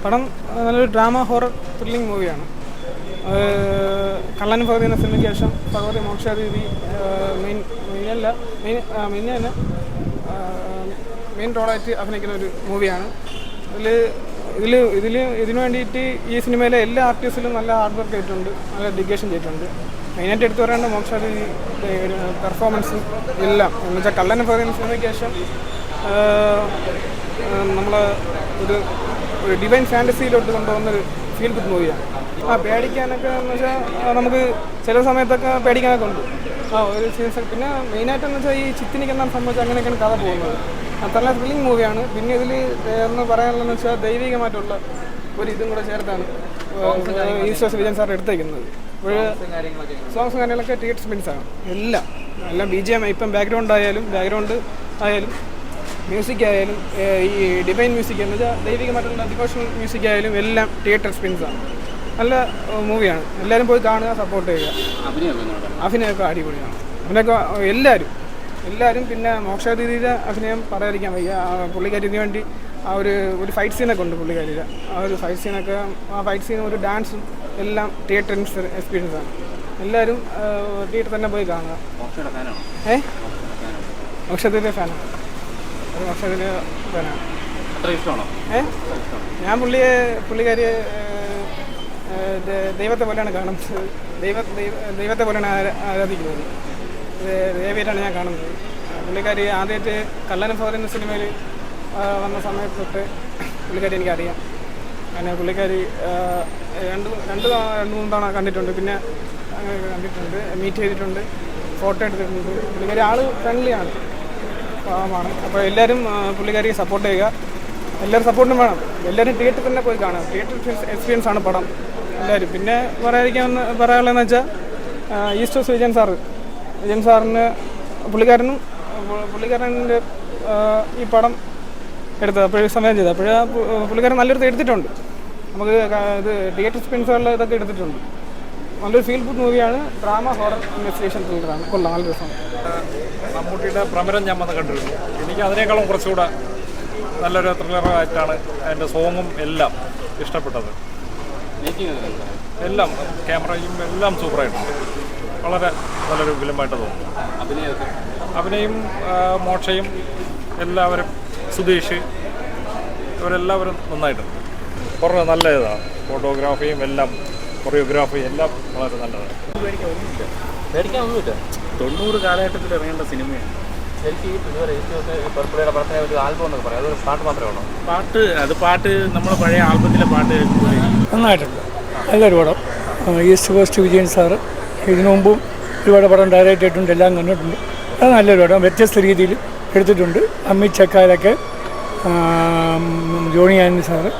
പടം നല്ലൊരു drama horror thrilling മൂവിയാണ്. കള്ളൻ ഭഗവതി എന്ന സിനിമയ്ക്ക് ശേഷം ഭഗവതി മോക്ഷാദേവി മെയിൻ റോളായിട്ട് അഭിനയിക്കുന്ന ഒരു മൂവിയാണ്. ഇതിനു വേണ്ടിയിട്ട് ഈ സിനിമയിലെ എല്ലാ ആർട്ടിസ്റ്റിലും നല്ല ഹാർഡ് വർക്ക് ചെയ്തിട്ടുണ്ട്, നല്ല ഡെഡിക്കേഷൻ ചെയ്തിട്ടുണ്ട്. മെയിനായിട്ട് എടുത്തു പറയേണ്ട മോക്ഷാദേവി പെർഫോമൻസും എല്ലാം എന്ന് വെച്ചാൽ കള്ളൻ ഭഗവതി എന്ന സിനിമയ്ക്ക് ശേഷം നമ്മൾ ഒരു ഡിവൈൻ ഫാൻറ്റസിയിലോട്ട് കൊണ്ടുപോകുന്നൊരു ഫീൽ ഗുഡ് മൂവിയാണ്. പേടിക്കാനൊക്കെ എന്ന് വെച്ചാൽ നമുക്ക് ചില സമയത്തൊക്കെ പേടിക്കാനൊക്കെ ഉണ്ട്. ഒരു സീൻസ്. പിന്നെ മെയിനായിട്ടെന്ന് വെച്ചാൽ ഈ ചിത്തിനിക്കെന്താണ് സംഭവിച്ചത് അങ്ങനെയൊക്കെയാണ് കഥ പോകുന്നത്. അത്ര ത്രില്ലിംഗ് മൂവിയാണ്. പിന്നെ ഇതിൽ എന്ന് പറയാനുള്ളതെന്ന് വെച്ചാൽ ദൈവികമായിട്ടുള്ള ഒരു ഇതും കൂടെ ചേർത്താണ് ഈശ്വർ വിജയൻ സാർ എടുത്തേക്കുന്നത്. അപ്പോൾ സോങ്സും കാര്യങ്ങളൊക്കെ ടിക്കറ്റ് സ്പെൻസാണ് എല്ലാം BGM ഇപ്പം ബാക്ക്ഗ്രൗണ്ട് ആയാലും മ്യൂസിക് ആയാലും ഈ ഡിവൈൻ മ്യൂസിക് എന്ന് വെച്ചാൽ ദൈവികമായിട്ടുള്ള ഡിവോഷണൽ മ്യൂസിക് ആയാലും എല്ലാം തിയേറ്റർ സ്പെൻസാണ്. നല്ല മൂവിയാണ്. എല്ലാവരും പോയി കാണുക, സപ്പോർട്ട് ചെയ്യുക. അഭിനയമൊക്കെ അടിപൊളിയാണ്. അഭിനയമൊക്കെ എല്ലാവരും പിന്നെ മോക്ഷാദേവിയുടെ അഭിനയം പറയാതിരിക്കാൻ വയ്യ. പുള്ളിക്കാരിന് വേണ്ടി ഒരു ഫൈറ്റ് സീനൊക്കെ ഉണ്ട് പുള്ളിക്കാരിയുടെ. ഒരു ഫൈറ്റ് സീനും ഒരു ഡാൻസും എല്ലാം തിയേറ്റർ എക്സ്പീരിയൻസാണ്. എല്ലാവരും തിയേറ്റർ തന്നെ പോയി കാണുക. മോക്ഷാദേവിയുടെ ഫാനാണ്. ഞാൻ പുള്ളിക്കാരിയെ ദൈവത്തെ പോലെയാണ് കാണുന്നത്. ദൈവത്തെ പോലെയാണ് ആരാധിക്കുന്നത്. ദേവിയായിട്ടാണ് ഞാൻ കാണുന്നത്. പുള്ളിക്കാരി ആദ്യമായിട്ട് കള്ളൻ ഭഗവതി എന്ന സിനിമയിൽ വന്ന സമയത്ത് തൊട്ട് പുള്ളിക്കാരി എനിക്കറിയാം. അങ്ങനെ പുള്ളിക്കാരി രണ്ട് മൂന്ന് തവണ കണ്ടിട്ടുണ്ട്. പിന്നെ കണ്ടിട്ടുണ്ട്, മീറ്റ് ചെയ്തിട്ടുണ്ട്, ഫോട്ടോ എടുത്തിട്ടുണ്ട്. പുള്ളിക്കാരി ഫ്രണ്ട്ലിയാണ്, പാവമാണ്. അപ്പോൾ എല്ലാവരും പുള്ളിക്കാരിയെ സപ്പോർട്ട് ചെയ്യുക. എല്ലാവരും സപ്പോർട്ടും വേണം. എല്ലാവരും തിയേറ്ററിൽ തന്നെ പോയി കാണുക. തിയേറ്റർ എക്സ്പീരിയൻസ് ആണ് പടം എല്ലാവരും. പിന്നെ പറയാനുള്ളതെന്ന് വെച്ചാൽ ഈസ്റ്റർ വിജയൻ സാറിന് പുള്ളിക്കാരൻ്റെ ഈ പടം എടുത്തത് അപ്പോഴും സമയം ചെയ്തത് പുള്ളിക്കാരൻ നല്ലൊരു എടുത്തിട്ടുണ്ട്. നമുക്ക് ഇത് തിയേറ്റർ എക്സ്പീരിയൻസുള്ള ഇതൊക്കെ എടുത്തിട്ടുണ്ട്. നല്ലൊരു ഫീൽ ഗുഡ് മൂവിയാണ്. ഡ്രാമ ഹൊറർ ഇൻവെസ്റ്റിഗേഷൻ ത്രില്ലറാണ്. കൊള്ളാം, നല്ല രസമാണ്. മമ്മൂട്ടിയുടെ ഭ്രമരം ഞാൻ വന്ന് കണ്ടിരുന്നു. എനിക്ക് അതിനേക്കാളും കുറച്ചുകൂടെ നല്ലൊരു ത്രില്ലറായിട്ടാണ് അതിൻ്റെ സോങ്ങും എല്ലാം ഇഷ്ടപ്പെട്ടത്. എല്ലാം ക്യാമറയും എല്ലാം സൂപ്പറായിട്ടുണ്ട്. വളരെ നല്ലൊരു ഫിലിമായിട്ട് തോന്നുന്നു. അഭിനയം മോക്ഷയും എല്ലാവരും, സുധീഷ്, ഇവരെല്ലാവരും നന്നായിട്ടുണ്ട്. കുറേ നല്ല ഇതാണ്. ഫോട്ടോഗ്രാഫിയും എല്ലാം, കൊറിയോഗ്രാഫിയും എല്ലാം വളരെ നല്ലതാണ്. പേടിക്കാനൊന്നുമില്ല. 90 കാലഘട്ടത്തിൽ ഇറങ്ങേണ്ട സിനിമയാണ്. എനിക്ക് പുള്ളിയുടെ പടത്തിനെ ഒരു ആൽബം എന്നൊക്കെ പറയാം. അതൊരു പാട്ട് മാത്രമേ ഉള്ളൂ. പാട്ട് നമ്മുടെ പഴയ ആൽബത്തിലെ പാട്ട് നന്നായിട്ടുണ്ട്. നല്ലൊരു പടം. ഈസ്റ്റ് കോസ്റ്റ് വിജയൻ സാറ് ഇതിനു മുമ്പും ഒരുപാട് പടം ഡയറക്റ്റ് ആയിട്ടുണ്ട്, എല്ലാം കണ്ടിട്ടുണ്ട്. അത് നല്ലൊരു പടം, വ്യത്യസ്ത രീതിയിൽ എടുത്തിട്ടുണ്ട്. അമിത് ചക്കാലൊക്കെ, ജോണി ആന്റണി സാറ്,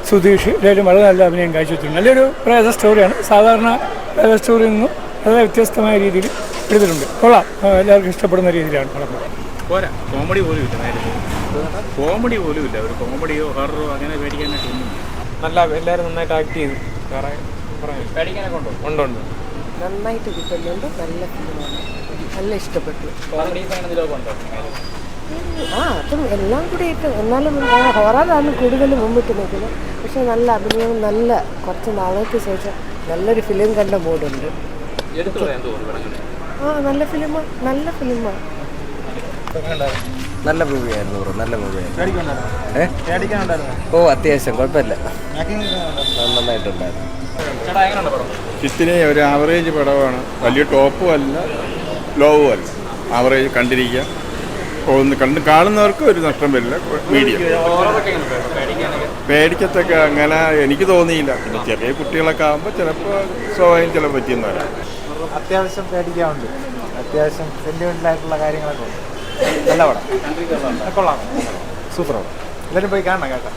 സുധീഷ്, എല്ലാവരും വളരെ നല്ല അഭിനയം കാഴ്ചവെച്ചിട്ടുണ്ട്. നല്ലൊരു പ്രേത സ്റ്റോറിയാണ്. സാധാരണ പ്രേത സ്റ്റോറിയിൽ നിന്നും വളരെ വ്യത്യസ്തമായ രീതിയിൽ എടുത്തിട്ടുണ്ട്. കൊള്ളാം, എല്ലാവർക്കും ഇഷ്ടപ്പെടുന്ന രീതിയിലാണ് പടം. പോരാ, കോമഡി പോലും ഇല്ല. ഒരു കോമഡിയോ ഹൊററോ അങ്ങനെ പേടിക്കാനായിട്ടൊന്നും നല്ല. എല്ലാവരും നന്നായിട്ട് ആക്ട് ചെയ്തു. പേടിക്കാനൊക്കെ ഉണ്ടോ? നന്നായിട്ട് കിട്ടുന്നുണ്ട്. നല്ല ഫിലിമാണ്. നല്ല ഇഷ്ടപ്പെട്ടു. അതും എല്ലാം കൂടി ഇട്ട് എന്നാലും ഹൊററാണ് കൂടുതൽ മുമ്പിട്ട് നിൽക്കുന്നത്. പക്ഷെ നല്ല അഭിനയവും കുറച്ച് നാളേക്ക് ശേഷം നല്ലൊരു ഫിലിം കണ്ട മൂടുണ്ട്. നല്ല ഫിലിമാണ്. നല്ല മൂവിയായിരുന്നു ബ്രോ, നല്ല മൂവിയായിരുന്നു. അത്യാവശ്യം കുഴപ്പമില്ല, നന്നായിട്ടുണ്ടായിരുന്നു. ചിത്തിനെ ഒരു ആവറേജ് പടമാണ്. വലിയ ടോപ്പും അല്ല, ലോവും അല്ല, ആവറേജ് കണ്ടിരിക്കുക. കാണുന്നവർക്ക് ഒരു നഷ്ടം വരില്ല. മീഡിയം. പേടിക്കത്തൊക്കെ അങ്ങനെ എനിക്ക് തോന്നിയില്ല. പിന്നെ ചെറിയ കുട്ടികളൊക്കെ ആകുമ്പോൾ ചിലപ്പോൾ സ്വാഭാവികം ചിലപ്പോൾ പറ്റിയെന്ന് വരാം. അത്യാവശ്യം പേടിക്കാറുണ്ട്. അത്യാവശ്യം സെൻറ്റിമെൻ്റലായിട്ടുള്ള കാര്യങ്ങളൊക്കെ ഉണ്ട്. നല്ല പടം, കൊള്ളാം, സൂപ്പർ പടം. എല്ലാവരും പോയി കാണണം കേട്ടോ.